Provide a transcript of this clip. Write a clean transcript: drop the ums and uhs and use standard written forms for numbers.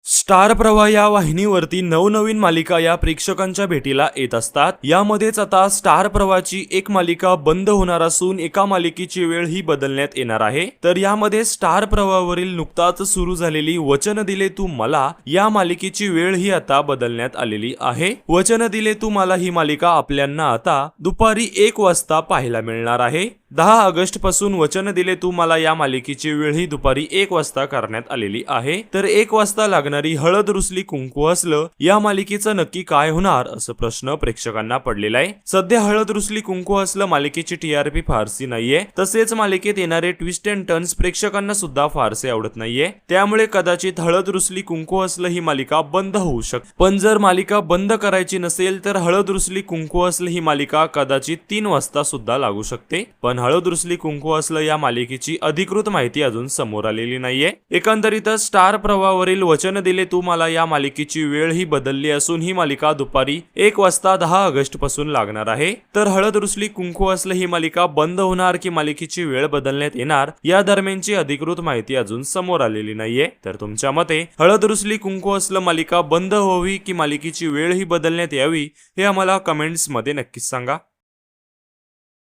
Star प्रवाह या वाहिनीवरती नवनवीन मालिका या प्रेक्षकांच्या भेटीला येत असतात। यामध्येच आता स्टार प्रवाहाची एक मालिका बंद होणार असून एका मालिकेची वेळ ही बदलण्यात येणार आहे। तर यामध्ये स्टार प्रवाहावरील नुकताच सुरू झालेली वचन दिले तू मला या मालिकेची वेळ ही आता बदलण्यात आलेली आहे। वचन दिले तू मला ही मालिका आपल्यांना आता दुपारी 1 वाजता पाहायला मिळणार आहे। 10 ऑगस्ट पासून वचन दिले तू मला या मालिकेची वेळ ही दुपारी 1 वाजता करण्यात आलेली आहे। तर 1 वाजता लागणारी हळद रुसली कुंकू हसलं या मालिकेचं नक्की काय होणार असं प्रश्न प्रेक्षकांना पडलेला आहे। सध्या हळद रुसली कुंकू हसलं मालिकेची टीआरपी फारसी नाहीये, तसेच मालिकेत येणारे ट्विस्ट अँड टर्न्स प्रेक्षकांना सुद्धा फारसे आवडत नाहीये। त्यामुळे कदाचित हळद रुसली कुंकू हसलं ही मालिका बंद होऊ शकते। पण जर मालिका बंद करायची नसेल तर हळद रुसली कुंकू हसलं ही मालिका कदाचित 3 वाजता सुद्धा लागू शकते। पण हळद रुसली कुंकू हसलं या मालिकेची अधिकृत माहिती अजून समोर आलेली नाहीये। एकंदरीतच स्टार प्रवाहावरील वचन दिले तू मला या मालिकेची वेळ ही बदलली असून ही मालिका दुपारी 1 वाजता 10 ऑगस्ट पासून लागणार आहे। तर हळद रुसली कुंकू हसलं ही मालिका बंद होणार की मालिकेची वेळ बदलण्यात येणार या दरम्यानची अधिकृत माहिती अजून समोर आलेली नाहीये। तर तुमच्या मते हळद रुसली कुंकू हसलं मालिका बंद व्हावी की मालिकेची वेळ ही बदलण्यात यावी हे आम्हाला कमेंट्स मध्ये नक्कीच सांगा।